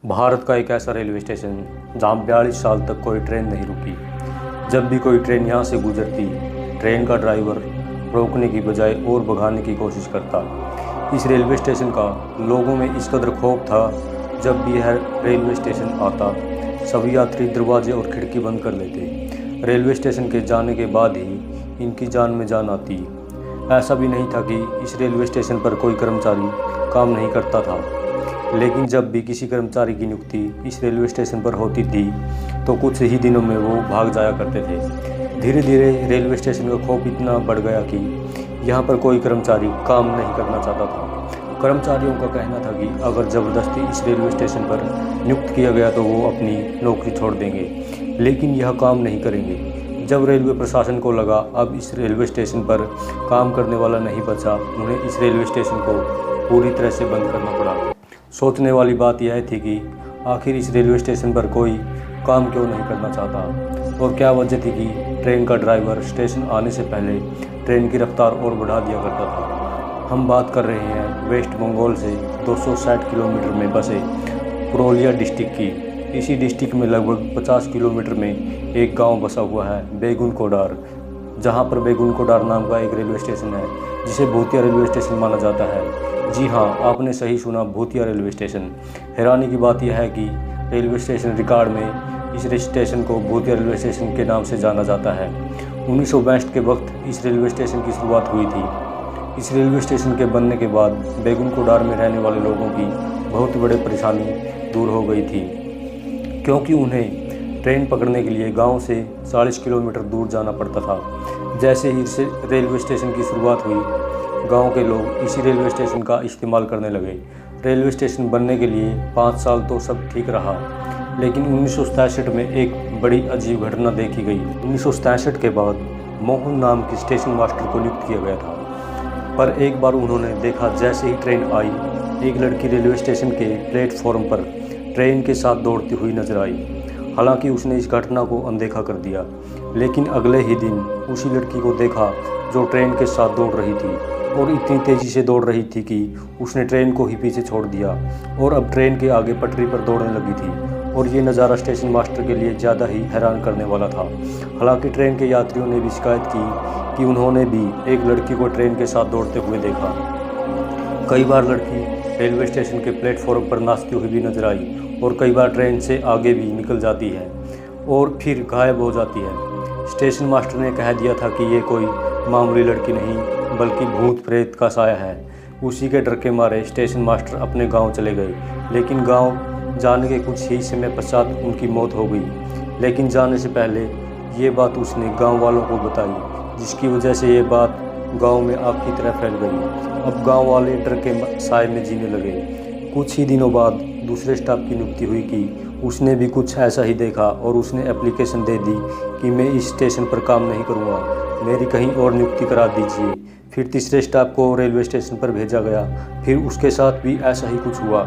भारत का एक ऐसा रेलवे स्टेशन जहां 42 साल तक कोई ट्रेन नहीं रुकी। जब भी कोई ट्रेन यहां से गुजरती, ट्रेन का ड्राइवर रोकने की बजाय और भगाने की कोशिश करता। इस रेलवे स्टेशन का लोगों में इस कदर खौफ था, जब भी यह रेलवे स्टेशन आता सभी यात्री दरवाजे और खिड़की बंद कर लेते। रेलवे स्टेशन के जाने के बाद ही इनकी जान में जान आती। ऐसा भी नहीं था कि इस रेलवे स्टेशन पर कोई कर्मचारी काम नहीं करता था, लेकिन जब भी किसी कर्मचारी की नियुक्ति इस रेलवे स्टेशन पर होती थी तो कुछ ही दिनों में वो भाग जाया करते थे। धीरे धीरे रेलवे स्टेशन का खौफ इतना बढ़ गया कि यहाँ पर कोई कर्मचारी काम नहीं करना चाहता था। कर्मचारियों का कहना था कि अगर ज़बरदस्ती इस रेलवे स्टेशन पर नियुक्त किया गया तो वो अपनी नौकरी छोड़ देंगे, लेकिन यह काम नहीं करेंगे। जब रेलवे प्रशासन को लगा अब इस रेलवे स्टेशन पर काम करने वाला नहीं बचा, उन्हें इस रेलवे स्टेशन को पूरी तरह से बंद करना पड़ा। सोचने वाली बात यह थी कि आखिर इस रेलवे स्टेशन पर कोई काम क्यों नहीं करना चाहता, और क्या वजह थी कि ट्रेन का ड्राइवर स्टेशन आने से पहले ट्रेन की रफ्तार और बढ़ा दिया करता था। हम बात कर रहे हैं वेस्ट बंगाल से 260 किलोमीटर में बसे पुरुलिया डिस्ट्रिक्ट की। इसी डिस्ट्रिक्ट में लगभग 50 किलोमीटर में एक गांव बसा हुआ है बेगुनकोडार, जहां पर बेगुनकोडार नाम का एक रेलवे स्टेशन है जिसे भूतिया रेलवे स्टेशन माना जाता है। जी हाँ, आपने सही सुना, भूतिया रेलवे स्टेशन। हैरानी की बात यह है कि रेलवे स्टेशन रिकॉर्ड में इस स्टेशन को भूतिया रेलवे स्टेशन के नाम से जाना जाता है। 1962 के वक्त इस रेलवे स्टेशन की शुरुआत हुई थी। इस रेलवे स्टेशन के बनने के बाद बेगुनकोडार में रहने वाले लोगों की बहुत बड़ी परेशानी दूर हो गई थी, क्योंकि उन्हें ट्रेन पकड़ने के लिए गाँव से 40 किलोमीटर दूर जाना पड़ता था। जैसे ही रेलवे स्टेशन की शुरुआत हुई, गांव के लोग इसी रेलवे स्टेशन का इस्तेमाल करने लगे। रेलवे स्टेशन बनने के लिए 5 साल तो सब ठीक रहा, लेकिन 1967 में एक बड़ी अजीब घटना देखी गई। 1967 के बाद मोहन नाम के स्टेशन मास्टर को नियुक्त किया गया था, पर एक बार उन्होंने देखा जैसे ही ट्रेन आई, एक लड़की रेलवे स्टेशन के प्लेटफॉर्म पर ट्रेन के साथ दौड़ती हुई नजर आई। हालांकि उसने इस घटना को अनदेखा कर दिया, लेकिन अगले ही दिन उसी लड़की को देखा जो ट्रेन के साथ दौड़ रही थी, और इतनी तेज़ी से दौड़ रही थी कि उसने ट्रेन को ही पीछे छोड़ दिया और अब ट्रेन के आगे पटरी पर दौड़ने लगी थी। और ये नज़ारा स्टेशन मास्टर के लिए ज़्यादा ही हैरान करने वाला था। हालांकि ट्रेन के यात्रियों ने भी शिकायत की कि उन्होंने भी एक लड़की को ट्रेन के साथ दौड़ते हुए देखा। कई बार लड़की रेलवे स्टेशन के प्लेटफॉर्म पर नाचती हुई भी नजर आई, और कई बार ट्रेन से आगे भी निकल जाती है और फिर गायब हो जाती है। स्टेशन मास्टर ने कह दिया था कि ये कोई मामूली लड़की नहीं बल्कि भूत प्रेत का साया है। उसी के डर के मारे स्टेशन मास्टर अपने गांव चले गए, लेकिन गांव जाने के कुछ ही समय पश्चात उनकी मौत हो गई। लेकिन जाने से पहले ये बात उसने गांव वालों को बताई, जिसकी वजह से ये बात गांव में आग की तरह फैल गई। अब गांव वाले डर के साए में जीने लगे। कुछ ही दिनों बाद दूसरे स्टाफ की नियुक्ति हुई कि उसने भी कुछ ऐसा ही देखा, और उसने एप्लीकेशन दे दी कि मैं इस स्टेशन पर काम नहीं करूँगा, मेरी कहीं और नियुक्ति करा दीजिए। फिर तीसरे स्टाफ को रेलवे स्टेशन पर भेजा गया, फिर उसके साथ भी ऐसा ही कुछ हुआ।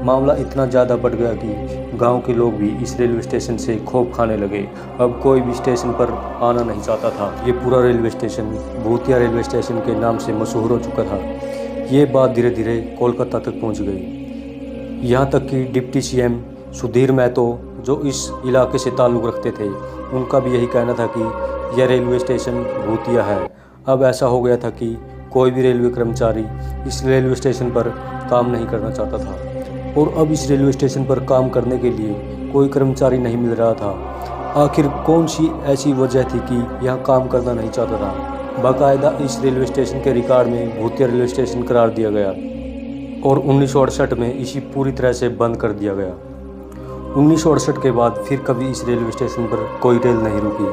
मामला इतना ज़्यादा बढ़ गया कि गांव के लोग भी इस रेलवे स्टेशन से खौफ खाने लगे। अब कोई भी स्टेशन पर आना नहीं चाहता था। ये पूरा रेलवे स्टेशन भूतिया रेलवे स्टेशन के नाम से मशहूर हो चुका था। ये बात धीरे धीरे कोलकाता तक पहुँच गई। यहाँ तक कि डिप्टी CM सुधीर महतो, जो इस इलाके से ताल्लुक़ रखते थे, उनका भी यही कहना था कि यह रेलवे स्टेशन भूतिया है। अब ऐसा हो गया था कि कोई भी रेलवे कर्मचारी इस रेलवे स्टेशन पर काम नहीं करना चाहता था, और अब इस रेलवे स्टेशन पर काम करने के लिए कोई कर्मचारी नहीं मिल रहा था। आखिर कौन सी ऐसी वजह थी कि यहाँ काम करना नहीं चाहता था? बाकायदा इस रेलवे स्टेशन के रिकॉर्ड में भूतिया रेलवे स्टेशन करार दिया गया, और 1968 में इसी पूरी तरह से बंद कर दिया गया। 1968 के बाद फिर कभी इस रेलवे स्टेशन पर कोई रेल नहीं रुकी।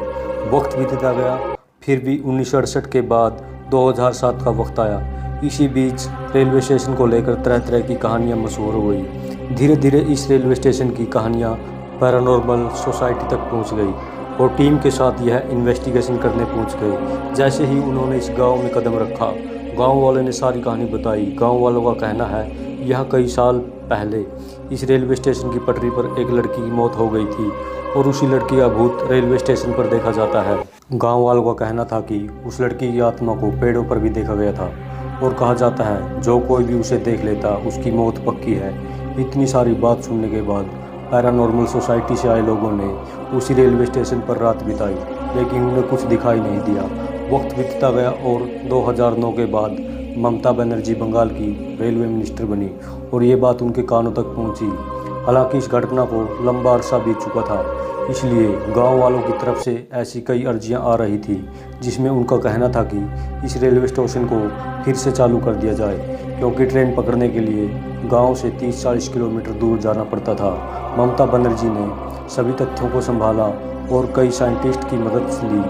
वक्त बीतता गया, फिर भी 1968 के बाद 2007 का वक्त आया। इसी बीच रेलवे स्टेशन को लेकर तरह तरह की कहानियां मशहूर हो गई। धीरे धीरे इस रेलवे स्टेशन की कहानियां पैरानॉर्मल सोसाइटी तक पहुंच गई, और टीम के साथ यह इन्वेस्टिगेशन करने पहुंच गए। जैसे ही उन्होंने इस गांव में कदम रखा, गांव वालों ने सारी कहानी बताई। गांव वालों का कहना है यहाँ कई साल पहले इस रेलवे स्टेशन की पटरी पर एक लड़की की मौत हो गई थी, और उसी लड़की का भूत रेलवे स्टेशन पर देखा जाता है। गांव वालों का कहना था कि उस लड़की की आत्मा को पेड़ों पर भी देखा गया था, और कहा जाता है जो कोई भी उसे देख लेता उसकी मौत पक्की है। इतनी सारी बात सुनने के बाद पैरानॉर्मल सोसाइटी से आए लोगों ने उसी रेलवे स्टेशन पर रात बिताई, लेकिन उन्हें कुछ दिखाई नहीं दिया। वक्त बीतता गया और 2009 के बाद ममता बनर्जी बंगाल की रेलवे मिनिस्टर बनी और ये बात उनके कानों तक पहुंची। हालांकि इस घटना को लंबा अरसा बीत चुका था, इसलिए गांव वालों की तरफ से ऐसी कई अर्जियां आ रही थी जिसमें उनका कहना था कि इस रेलवे स्टेशन को फिर से चालू कर दिया जाए, क्योंकि ट्रेन पकड़ने के लिए गांव से 30-40 किलोमीटर दूर जाना पड़ता था। ममता बनर्जी ने सभी तथ्यों को संभाला और कई साइंटिस्ट की मदद ली।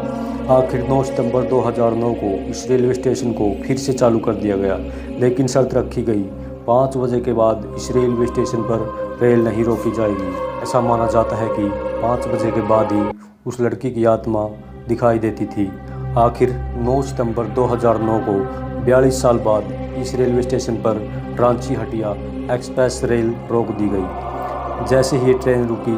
आखिर 9 सितंबर 2009 को इस रेलवे स्टेशन को फिर से चालू कर दिया गया, लेकिन शर्त रखी गई 5 बजे के बाद इस रेलवे स्टेशन पर रेल नहीं रोकी जाएगी। ऐसा माना जाता है कि 5 बजे के बाद ही उस लड़की की आत्मा दिखाई देती थी। आखिर 9 सितंबर 2009 को 42 साल बाद इस रेलवे स्टेशन पर रांची हटिया एक्सप्रेस रेल रोक दी गई। जैसे ही ये ट्रेन रुकी,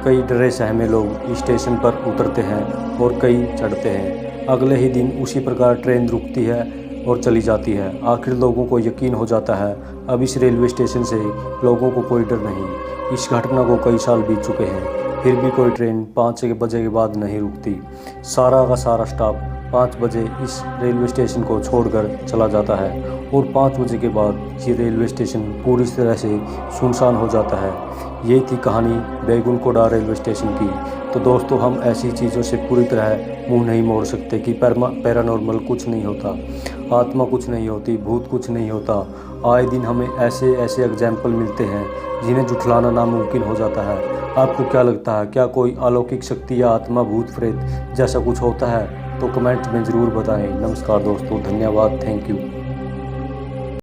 कई डरे सहमे लोग इस स्टेशन पर उतरते हैं और कई चढ़ते हैं। अगले ही दिन उसी प्रकार ट्रेन रुकती है और चली जाती है। आखिर लोगों को यकीन हो जाता है अब इस रेलवे स्टेशन से लोगों को कोई डर नहीं। इस घटना को कई साल बीत चुके हैं, फिर भी कोई ट्रेन 5 बजे के बाद नहीं रुकती। सारा का सारा स्टाफ 5 बजे इस रेलवे स्टेशन को छोड़कर चला जाता है और 5 बजे के बाद ये रेलवे स्टेशन पूरी तरह से सुनसान हो जाता है। यही थी कहानी बैकुंठपुरा रेलवे स्टेशन की। तो दोस्तों, हम ऐसी चीज़ों से पूरी तरह मुंह नहीं मोड़ सकते कि पैरानॉर्मल कुछ नहीं होता, आत्मा कुछ नहीं होती, भूत कुछ नहीं होता। आए दिन हमें ऐसे ऐसे एग्जाम्पल मिलते हैं जिन्हें जुठलाना नामुमकिन हो जाता है। आपको क्या लगता है, क्या कोई अलौकिक शक्ति या आत्मा, भूत प्रेत जैसा कुछ होता है? तो कमेंट में ज़रूर बताएं। नमस्कार दोस्तों, धन्यवाद, थैंक यू।